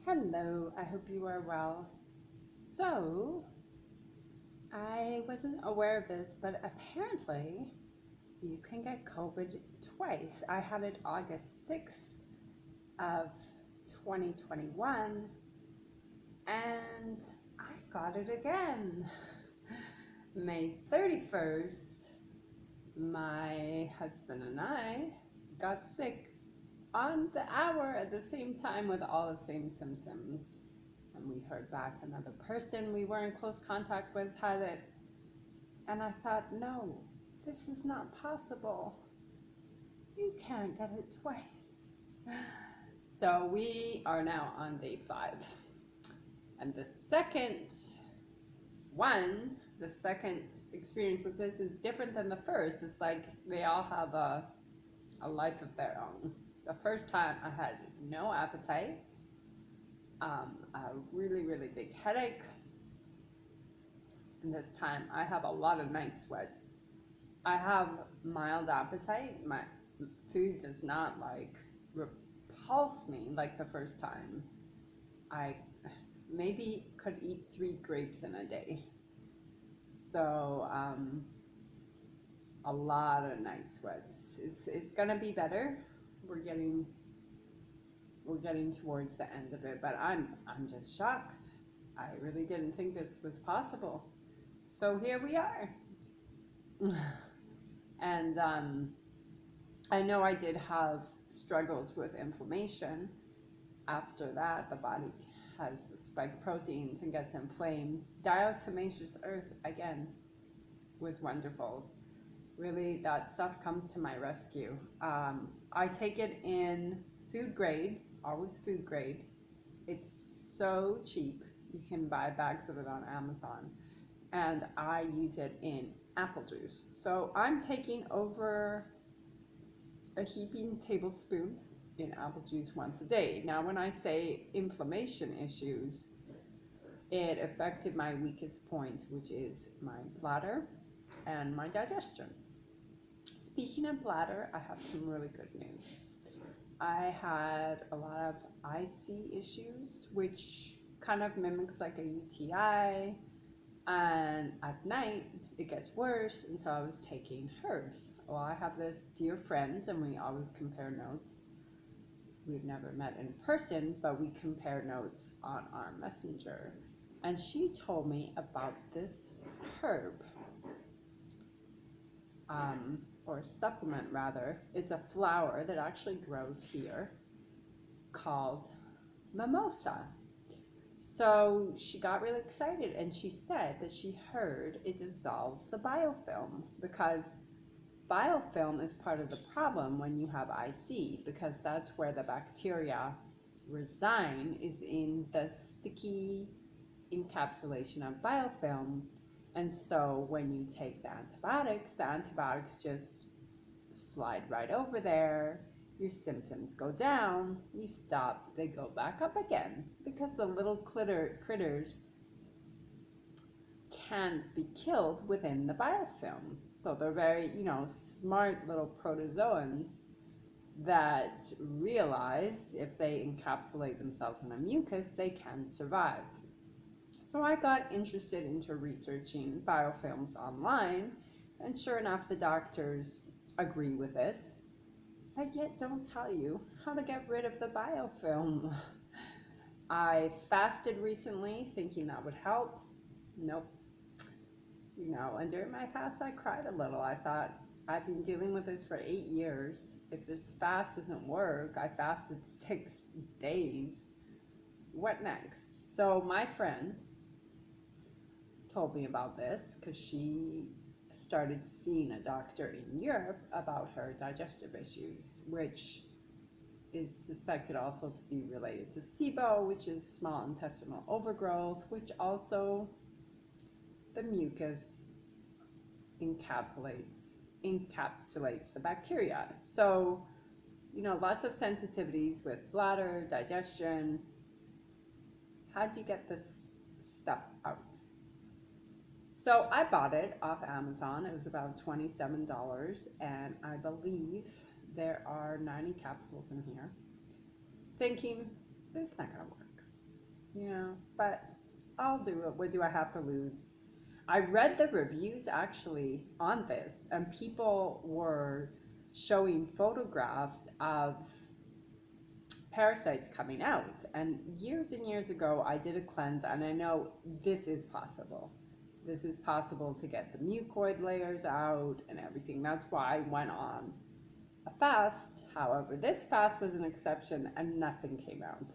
Hello, I hope you are well. So, I wasn't aware of this, but apparently you can get COVID twice. I had it August 6th of 2021 and I got it again. May 31st, my husband and I got sick on the hour at the same time with all the same symptoms. And we heard back another person we were in close contact with had it. And I thought, no, this is not possible. You can't get it twice. So we are now on day 5. And the second experience with this is different than the first. It's like they all have a life of their own. The first time I had no appetite, a really, really big headache. And this time I have a lot of night sweats. I have mild appetite. My food does not repulse me like the first time. I maybe could eat 3 grapes in a day. So a lot of night sweats. It's gonna be better. We're getting towards the end of it, but I'm just shocked. I really didn't think this was possible. So here we are. And I know I did have struggles with inflammation. After that, the body has the spike proteins and gets inflamed. Diatomaceous earth, again, was wonderful. Really, that stuff comes to my rescue. I take it in food grade, always food grade. It's so cheap. You can buy bags of it on Amazon. And I use it in apple juice. So I'm taking over a heaping tablespoon in apple juice once a day. Now, when I say inflammation issues, it affected my weakest point, which is my bladder and my digestion. Speaking of bladder, I have some really good news. I had a lot of IC issues, which kind of mimics like a UTI. And at night, it gets worse, and so I was taking herbs. Well, I have this dear friend, and we always compare notes. We've never met in person, but we compare notes on our messenger. And she told me about this herb, or supplement rather. It's a flower that actually grows here called mimosa. So she got really excited and she said that she heard it dissolves the biofilm, because biofilm is part of the problem when you have IC, because that's where the bacteria reside, is in the sticky encapsulation of biofilm. And so when you take the antibiotics just slide right over there. Your symptoms go down, you stop, they go back up again, because the little critters can't be killed within the biofilm. So they're very, smart little protozoans that realize if they encapsulate themselves in a mucus, they can survive. So I got interested into researching biofilms online, and sure enough, the doctors agree with this, but yet don't tell you how to get rid of the biofilm. I fasted recently thinking that would help. Nope. And during my fast I cried a little. I thought, I've been dealing with this for 8 years. If this fast doesn't work, I fasted 6 days. What next? So my friend told me about this because she started seeing a doctor in Europe about her digestive issues, which is suspected also to be related to SIBO, which is small intestinal overgrowth, which also the mucus encapsulates the bacteria. So, lots of sensitivities with bladder, digestion. How do you get this stuff out? So I bought it off Amazon. It was about $27, and I believe there are 90 capsules in here. Thinking, it's not gonna work. Yeah, but I'll do it. What do I have to lose? I read the reviews actually on this, and people were showing photographs of parasites coming out. And years ago, I did a cleanse, and I know this is possible. This is possible to get the mucoid layers out and everything. That's why I went on a fast. However, this fast was an exception, and nothing came out.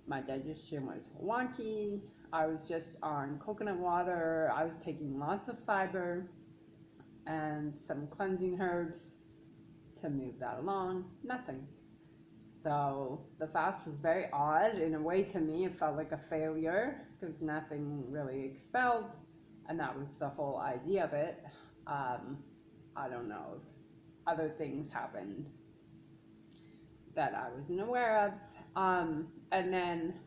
My digestion was wonky. I was just on coconut water. I was taking lots of fiber and some cleansing herbs to move that along. Nothing. So the fast was very odd. In a way, to me, it felt like a failure because nothing really expelled. And that was the whole idea of it. I don't know if other things happened that I wasn't aware of. And then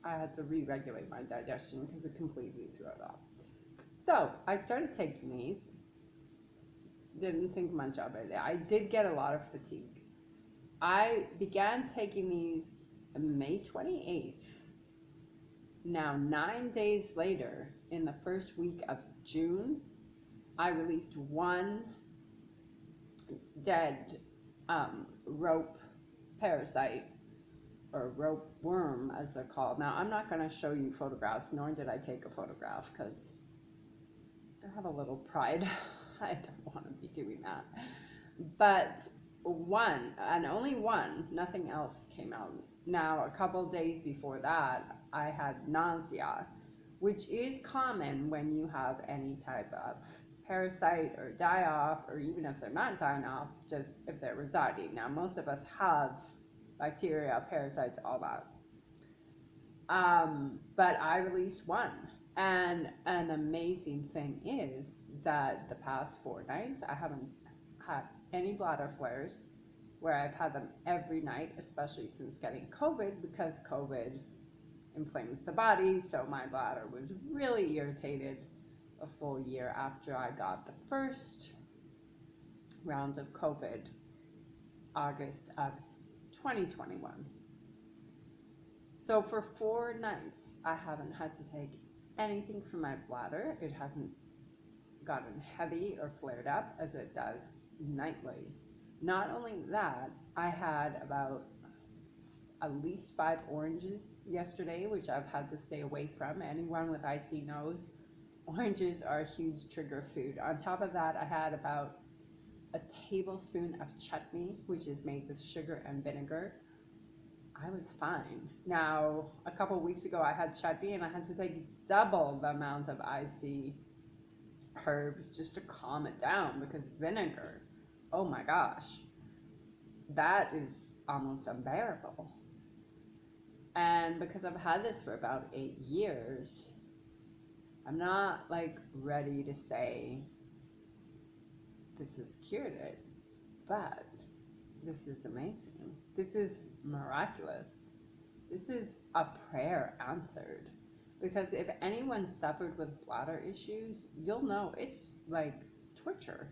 I had to re-regulate my digestion because it completely threw it off. So I started taking these. Didn't think much of it. I did get a lot of fatigue. I began taking these May 28th. Now, 9 days later, in the first week of June, I released one dead rope parasite, or rope worm as they're called. Now, I'm not going to show you photographs, nor did I take a photograph because I have a little pride. I don't want to be doing that. But one, and only one, nothing else came out. Now, a couple days before that, I had nausea, which is common when you have any type of parasite or die off, or even if they're not dying off, just if they're residing. Now, most of us have bacteria, parasites, all that. But I released one. And an amazing thing is that the past 4 nights, I haven't had any bladder flares, where I've had them every night, especially since getting COVID, because COVID inflames the body. So my bladder was really irritated a full year after I got the first round of COVID, August of 2021. So for 4 nights, I haven't had to take anything from my bladder. It hasn't gotten heavy or flared up as it does nightly. Not only that, I had about at least 5 oranges yesterday, which I've had to stay away from. Anyone with IC knows oranges are a huge trigger food. On top of that, I had about a tablespoon of chutney, which is made with sugar and vinegar. I was fine. Now, a couple weeks ago, I had chutney and I had to take double the amount of IC herbs just to calm it down, because vinegar, oh my gosh, that is almost unbearable. And because I've had this for about 8 years, I'm not like ready to say this has cured it, but this is amazing. This is miraculous. This is a prayer answered. Because if anyone suffered with bladder issues, you'll know it's like torture.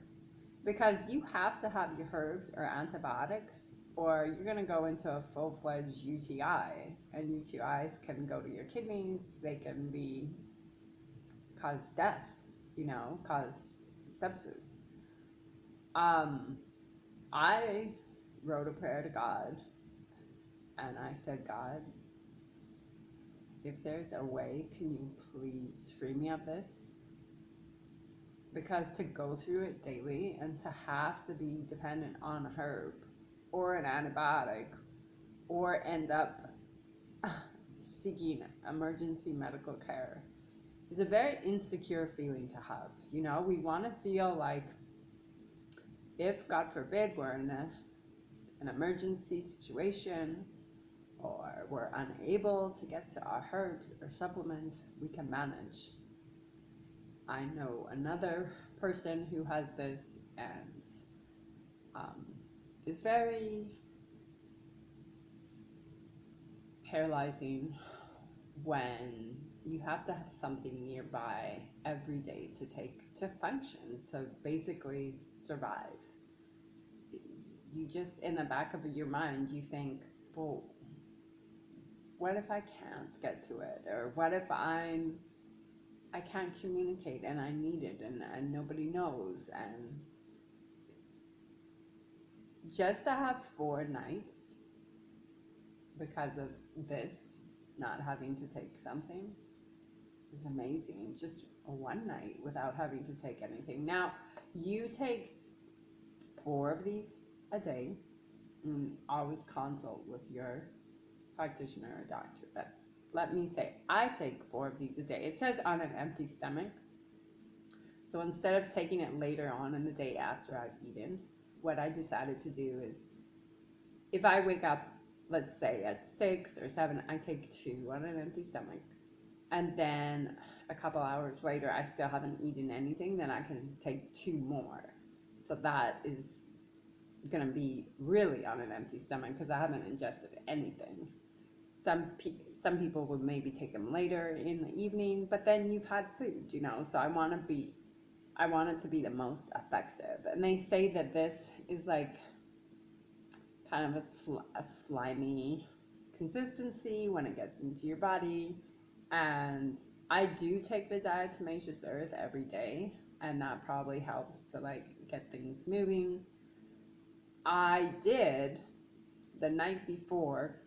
Because you have to have your herbs or antibiotics, or you're going to go into a full-fledged UTI. And UTIs can go to your kidneys, they can cause death, cause sepsis. I wrote a prayer to God, and I said, God, if there's a way, can you please free me of this? Because to go through it daily and to have to be dependent on a herb or an antibiotic, or end up seeking emergency medical care, is a very insecure feeling to have. We want to feel like, if God forbid we're in an emergency situation, or we're unable to get to our herbs or supplements, we can manage. I know another person who has this, and it's very paralyzing when you have to have something nearby every day to take to function, to basically survive. You just, in the back of your mind, you think, well, what if I can't get to it? Or what if I can't communicate and I need it and nobody knows? And just to have 4 nights because of this, not having to take something, is amazing. Just one night without having to take anything. Now, you take 4 of these a day, and always consult with your practitioner or doctor. But let me say, I take 4 of these a day. It says on an empty stomach. So instead of taking it later on in the day after I've eaten, what I decided to do is, if I wake up, let's say at 6 or 7, I take 2 on an empty stomach. And then a couple hours later, I still haven't eaten anything, then I can take 2 more. So that is going to be really on an empty stomach because I haven't ingested anything. Some people would maybe take them later in the evening, but then you've had food, so I want it to be the most effective. And they say that this is like kind of a slimy consistency when it gets into your body. And I do take the diatomaceous earth every day, and that probably helps to like get things moving. I did the night before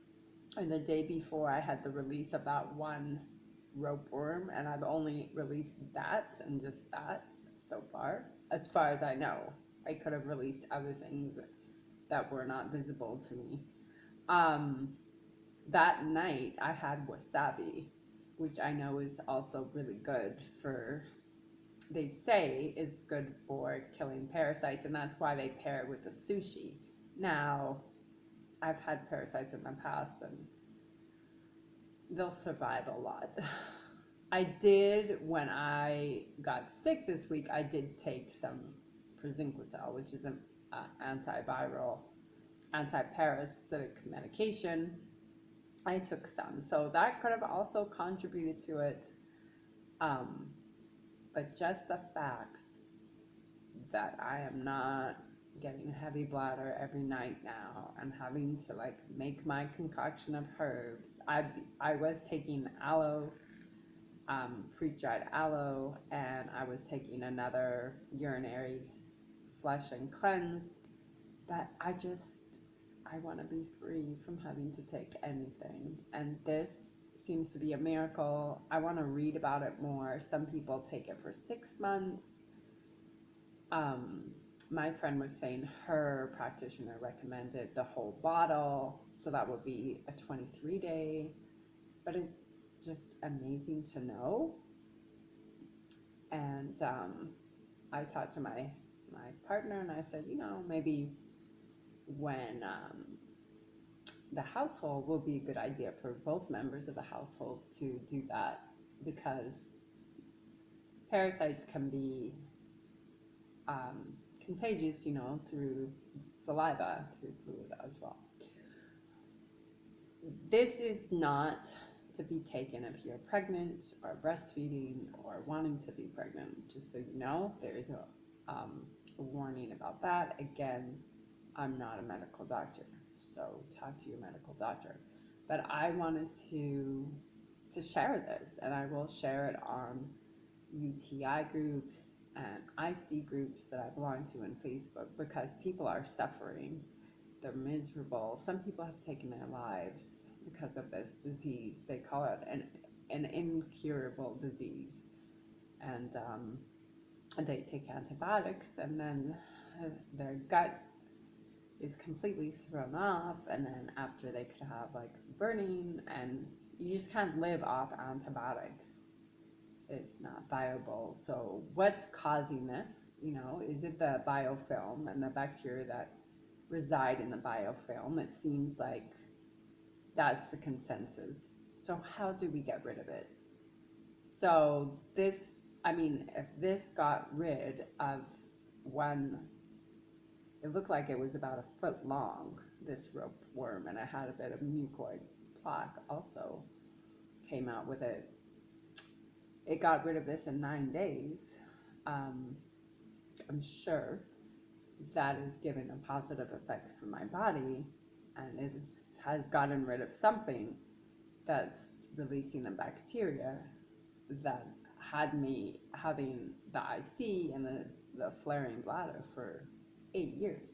and the day before, I had the release of that one ropeworm, and I've only released that and just that so far as I know. I could have released other things that were not visible to me. That night I had wasabi, which I know is also really good for, they say is good for killing parasites, and that's why they pair it with the sushi. Now, I've had parasites in the past and they'll survive a lot. I did, when I got sick this week, I did take some praziquantel, which is an antiviral, anti-parasitic medication. I took some, so that could have also contributed to it. But just the fact that I am not getting a heavy bladder every night now and having to like make my concoction of herbs. I was taking aloe, freeze-dried aloe, and I was taking another urinary flush and cleanse, that I want to be free from having to take anything. And this seems to be a miracle. I want to read about it more. Some people take it for 6 months. My friend was saying her practitioner recommended the whole bottle, so that would be a 23-day. But it's just amazing to know. And I talked to my partner, and I said, maybe when the household will be a good idea for both members of the household to do that, because parasites can be contagious, through saliva, through fluid as well. This is not to be taken if you're pregnant or breastfeeding or wanting to be pregnant. Just so you know, there is a warning about that. Again, I'm not a medical doctor, so talk to your medical doctor. But I wanted to share this, and I will share it on UTI groups and IC groups that I belong to in Facebook, because people are suffering. They're miserable. Some people have taken their lives because of this disease. They call it an incurable disease. And they take antibiotics, and then their gut is completely thrown off, and then after they could have like burning, and you just can't live off antibiotics. It's not viable. So what's causing this? Is it the biofilm and the bacteria that reside in the biofilm? It seems like that's the consensus. So how do we get rid of it? So if this got rid of one, it looked like it was about 1 foot long, this ropeworm, and it had a bit of mucoid plaque also came out with it. It got rid of this in 9 days. I'm sure that is given a positive effect for my body, and it has gotten rid of something. that's releasing the bacteria that had me having the IC and the flaring bladder for 8 years.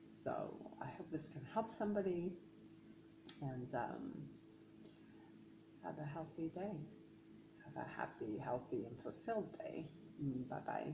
So I hope this can help somebody, and have a healthy day. Have a happy, healthy, and fulfilled day. Bye bye.